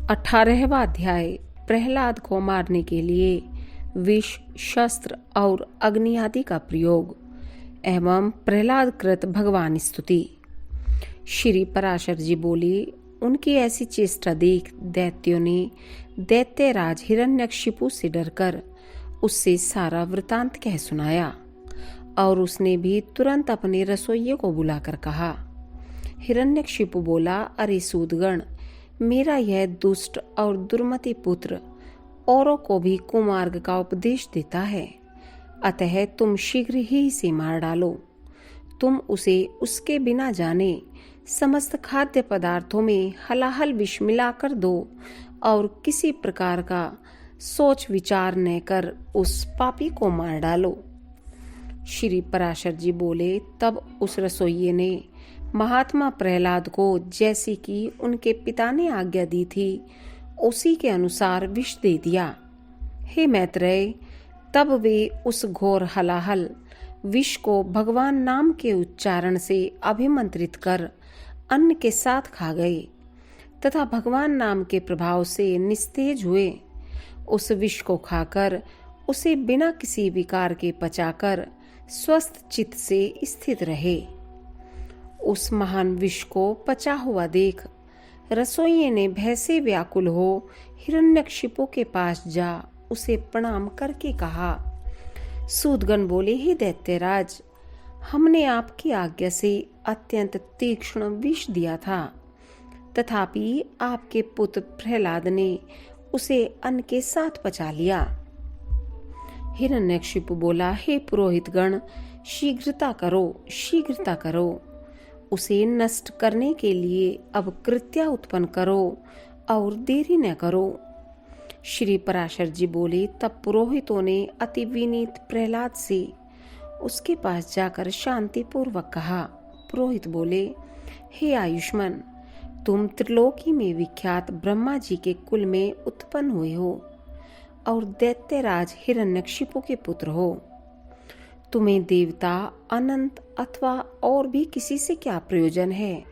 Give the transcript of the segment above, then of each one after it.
18वां अध्याय। प्रहलाद को मारने के लिए विष, शस्त्र और अग्नि आदि का प्रयोग एवं प्रहलाद कृत भगवान स्तुति। श्री पराशर जी बोले, उनकी ऐसी चेष्टा देख दैत्यों ने दैत्यराज हिरण्यकशिपु से डरकर उससे सारा वृतांत कह सुनाया और उसने भी तुरंत अपने रसोइये को बुलाकर कहा। हिरण्यकशिपु बोला, अरे सूदगण, मेरा यह दुष्ट और दुर्मति पुत्र औरों को भी कुमार्ग का उपदेश देता है, अतः तुम शीघ्र ही इसे मार डालो। तुम उसे उसके बिना जाने समस्त खाद्य पदार्थों में हलाहल विष मिलाकर दो और किसी प्रकार का सोच विचार न कर उस पापी को मार डालो। श्री पराशर जी बोले, तब उस रसोइये ने महात्मा प्रहलाद को जैसी कि उनके पिता ने आज्ञा दी थी उसी के अनुसार विष दे दिया। हे मैत्रेय, तब वे उस घोर हलाहल विष को भगवान नाम के उच्चारण से अभिमंत्रित कर अन्न के साथ खा गए तथा भगवान नाम के प्रभाव से निस्तेज हुए। उस विष को खाकर उसे बिना किसी विकार के पचाकर स्वस्थ चित्त से स्थित रहे। उस महान विष को पचा हुआ देख रसोइये ने भय से व्याकुल हो हिरण्यकशिपु के पास जा उसे प्रणाम करके कहा। सूदगण बोले, हे दैत्यराज, हमने आपकी आज्ञा से अत्यंत तीक्ष्ण विष दिया था, तथापि आपके पुत्र प्रहलाद ने उसे अन्न के साथ पचा लिया। हिरण्यकशिपु बोला, हे पुरोहितगण, शीघ्रता करो, शीघ्रता करो। उसे नष्ट करने के लिए अब कृत्या उत्पन्न करो और देरी न करो। श्री पराशर जी बोले, तब पुरोहितों ने अति विनीत प्रहलाद से उसके पास जाकर शांति पूर्वक कहा। पुरोहित बोले, हे आयुष्मान, तुम त्रिलोकी में विख्यात ब्रह्मा जी के कुल में उत्पन्न हुए हो और दैत्यराज हिरण्यकशिपु के पुत्र हो। तुम्हें देवता, अनंत अथवा और भी किसी से क्या प्रयोजन है?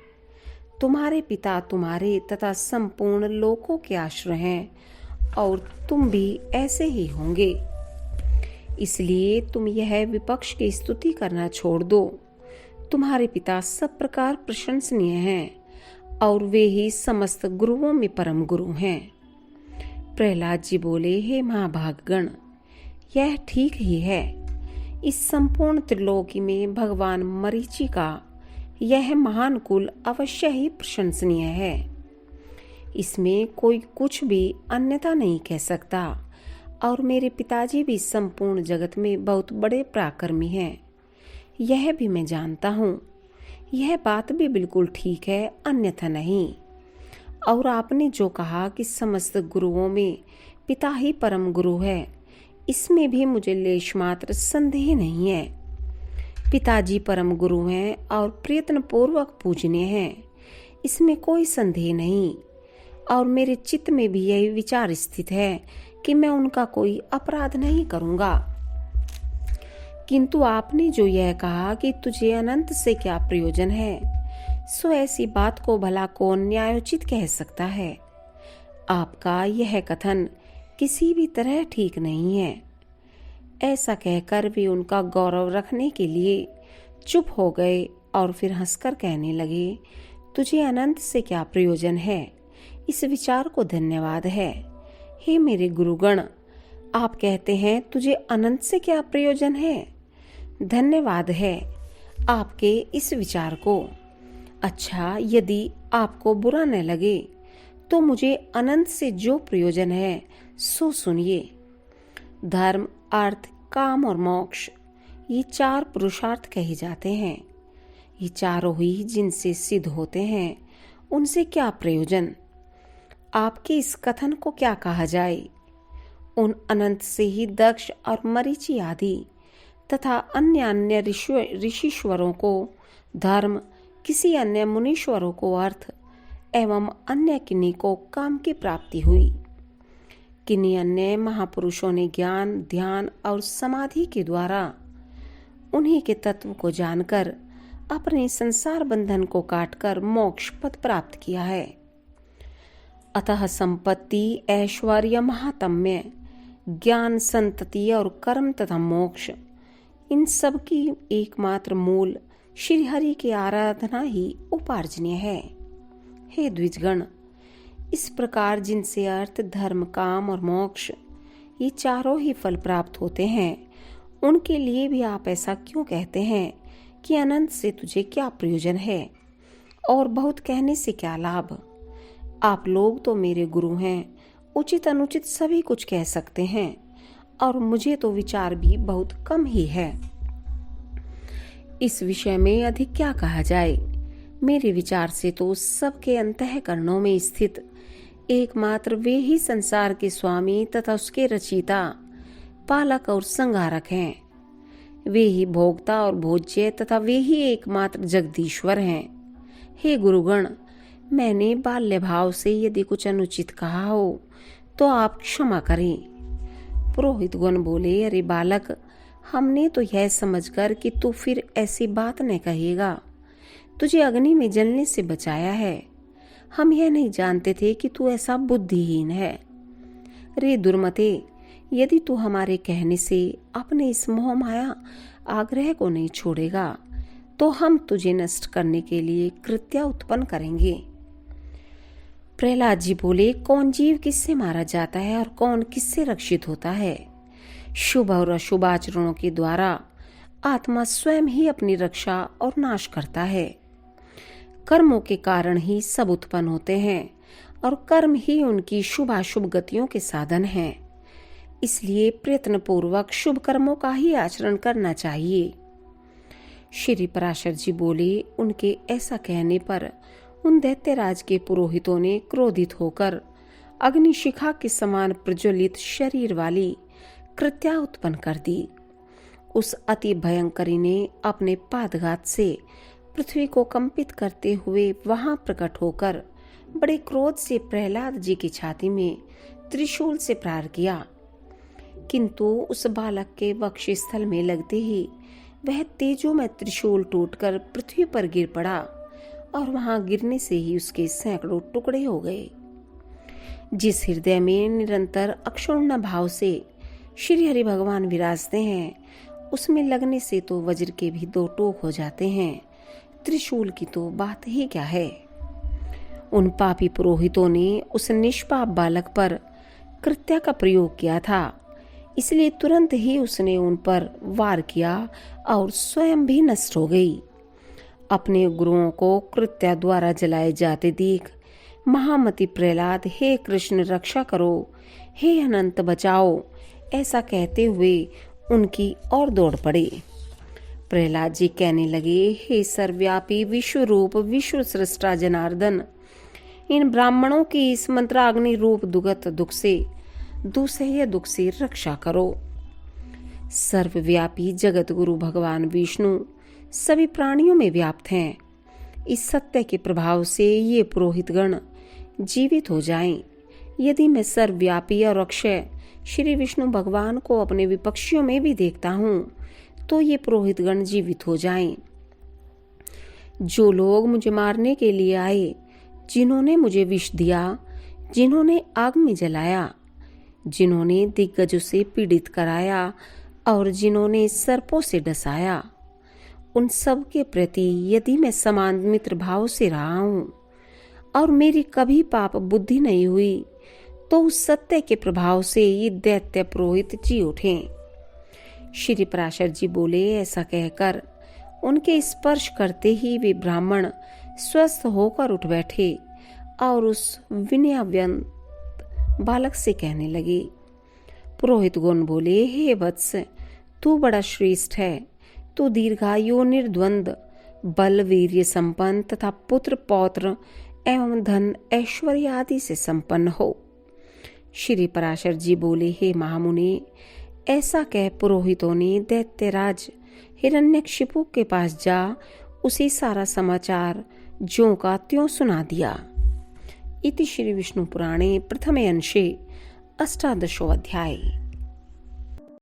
तुम्हारे पिता तुम्हारे तथा संपूर्ण लोकों के आश्रय हैं और तुम भी ऐसे ही होंगे। इसलिए तुम यह विपक्ष की स्तुति करना छोड़ दो। तुम्हारे पिता सब प्रकार प्रशंसनीय हैं और वे ही समस्त गुरुओं में परम गुरु हैं। प्रहलाद जी बोले, हे महाभागगण, यह ठीक ही है। इस संपूर्ण त्रिलोकी में भगवान मरीचि का यह महान कुल अवश्य ही प्रशंसनीय है। इसमें कोई कुछ भी अन्यथा नहीं कह सकता और मेरे पिताजी भी संपूर्ण जगत में बहुत बड़े पराक्रमी हैं, यह भी मैं जानता हूँ। यह बात भी बिल्कुल ठीक है, अन्यथा नहीं। और आपने जो कहा कि समस्त गुरुओं में पिता ही परम गुरु है, इसमें भी मुझे लेश मात्र संदेह नहीं है। पिताजी परम गुरु हैं और प्रयत्न पूर्वक पूजनीय हैं, इसमें कोई संदेह नहीं। और मेरे चित्त में भी यही विचार स्थित है कि मैं उनका कोई अपराध नहीं करूंगा। किंतु आपने जो यह कहा कि तुझे अनंत से क्या प्रयोजन है, सो ऐसी बात को भला कौन न्यायोचित कह सकता है? आपका यह कथन किसी भी तरह ठीक नहीं है। ऐसा कहकर वे उनका गौरव रखने के लिए चुप हो गए और फिर हंसकर कहने लगे, तुझे अनंत से क्या प्रयोजन है? इस विचार को धन्यवाद है। हे मेरे गुरुगण, आप कहते हैं तुझे अनंत से क्या प्रयोजन है? धन्यवाद है आपके इस विचार को। अच्छा, यदि आपको बुरा न लगे तो मुझे अनंत से जो प्रयोजन है सो सुनिए। धर्म, अर्थ, काम और मोक्ष, ये चार पुरुषार्थ कहे जाते हैं। ये चारों ही जिनसे सिद्ध होते हैं, उनसे क्या प्रयोजन? आपके इस कथन को क्या कहा जाए? उन अनंत से ही दक्ष और मरीचि आदि तथा अन्य ऋषिश्वरों को धर्म, किसी अन्य मुनीश्वरों को अर्थ एवं अन्य किन्हीं को काम की प्राप्ति हुई। किन्हीं अन्य महापुरुषों ने ज्ञान, ध्यान और समाधि के द्वारा उन्हीं के तत्व को जानकर अपने संसार बंधन को काटकर मोक्ष पद प्राप्त किया है। अतः संपत्ति, ऐश्वर्य, महात्म्य, ज्ञान, संतति और कर्म तथा मोक्ष, इन सब की एकमात्र मूल श्री हरि की आराधना ही उपार्जनीय है। हे द्विजगण, इस प्रकार जिनसे अर्थ, धर्म, काम और मोक्ष ये चारों ही फल प्राप्त होते हैं, उनके लिए भी आप ऐसा क्यों कहते हैं कि अनंत से तुझे क्या प्रयोजन है और बहुत कहने से क्या लाभ? आप लोग तो मेरे गुरु हैं, उचित अनुचित सभी कुछ कह सकते हैं और मुझे तो विचार भी बहुत कम ही है। इस विषय में अधिक क्या कहा जाए। मेरे विचार से तो सबके अंतःकरणों में स्थित एकमात्र वे ही संसार के स्वामी तथा उसके रचयिता, पालक और संहारक हैं। वे ही भोक्ता और भोज्य तथा वे ही एकमात्र जगदीश्वर हैं। हे गुरुगण, मैंने बाल्य भाव से यदि कुछ अनुचित कहा हो तो आप क्षमा करें। पुरोहित गण बोले, अरे बालक, हमने तो यह समझकर कि तू फिर ऐसी बात न कहेगा, तुझे अग्नि में जलने से बचाया है। हम यह नहीं जानते थे कि तू ऐसा बुद्धिहीन है। रे दुर्मते, यदि तू हमारे कहने से अपने इस मोह माया आग्रह को नहीं छोड़ेगा तो हम तुझे नष्ट करने के लिए कृत्या उत्पन्न करेंगे। प्रहलाद जी बोले, कौन जीव किससे मारा जाता है और कौन किससे रक्षित होता है? शुभ और अशुभ आचरणों के द्वारा आत्मा स्वयं ही अपनी रक्षा और नाश करता है। कर्मों के कारण ही सब उत्पन्न होते हैं और कर्म ही उनकी शुभाशुभ गतियों के साधन हैं। इसलिए प्रयत्न पूर्वक शुभ कर्मों का ही आचरण करना चाहिए। श्री पराशर जी बोले, उनके ऐसा कहने पर उन दैत्यराज के पुरोहितों ने क्रोधित होकर अग्निशिखा के समान प्रज्वलित शरीर वाली कृत्या उत्पन्न कर दी। उस अति भयंकरी ने अपने पादघात से पृथ्वी को कंपित करते हुए वहां प्रकट होकर बड़े क्रोध से प्रहलाद जी की छाती में त्रिशूल से प्रहार किया, किंतु उस बालक के वक्षस्थल में लगते ही वह तेजोमय त्रिशूल टूटकर पृथ्वी पर गिर पड़ा और वहां गिरने से ही उसके सैकड़ों टुकड़े हो गए। जिस हृदय में निरंतर अक्षुण्ण भाव से श्री हरि भगवान विराजते हैं, उसमें लगने से तो वज्र के भी दो टोक हो जाते हैं, त्रिशूल की तो बात ही क्या है। उन पापी पुरोहितों ने उस निष्पाप बालक पर कृत्या का प्रयोग किया था, इसलिए तुरंत ही उसने उन पर वार किया और स्वयं भी नष्ट हो गई। अपने गुरुओं को कृत्या द्वारा जलाए जाते देख महामति प्रहलाद, हे कृष्ण रक्षा करो, हे अनंत बचाओ, ऐसा कहते हुए उनकी ओर दौड़ पड़े। प्रहलाद जी कहने लगे, हे सर्वव्यापी विश्व रूप विश्व सृष्टा जनार्दन, इन ब्राह्मणों की इस मंत्राग्नि रूप दुगत दुख से, दुसह्य दुख से रक्षा करो। सर्वव्यापी जगत गुरु भगवान विष्णु सभी प्राणियों में व्याप्त हैं। इस सत्य के प्रभाव से ये पुरोहितगण जीवित हो जाएं। यदि मैं सर्वव्यापी और अक्षय श्री विष्णु भगवान को अपने विपक्षियों में भी देखता हूँ तो ये पुरोहितगण जीवित हो जाएं। जो लोग मुझे मारने के लिए आए, जिन्होंने मुझे विष दिया, जिन्होंने आग में जलाया, जिन्होंने दिग्गजों से पीड़ित कराया और जिन्होंने सर्पों से डसाया, उन सब के प्रति यदि मैं समान मित्र भाव से रहा हूँ और मेरी कभी पाप बुद्धि नहीं हुई तो उस सत्य के प्रभाव से ये दैत्य पुरोहित जी उठे। श्री पराशर जी बोले, ऐसा कहकर उनके स्पर्श करते ही वे ब्राह्मण स्वस्थ होकर उठ बैठे और उस विनयाव्यंत बालक से कहने लगे। पुरोहित गण बोले, हे वत्स, तू बड़ा श्रेष्ठ है। तू दीर्घायु, निर्द्वंद, बल, वीर्य संपन्न तथा पुत्र पौत्र एवं धन ऐश्वर्य आदि से संपन्न हो। श्री पराशर जी बोले, हे महामुनि, ऐसा कह पुरोहितों ने दैत्यराज हिरण्यकशिपु के पास जा उसे सारा समाचार ज्यों का त्यों सुना दिया। इति श्री विष्णु पुराणे प्रथमे अंशे 18 अध्याय।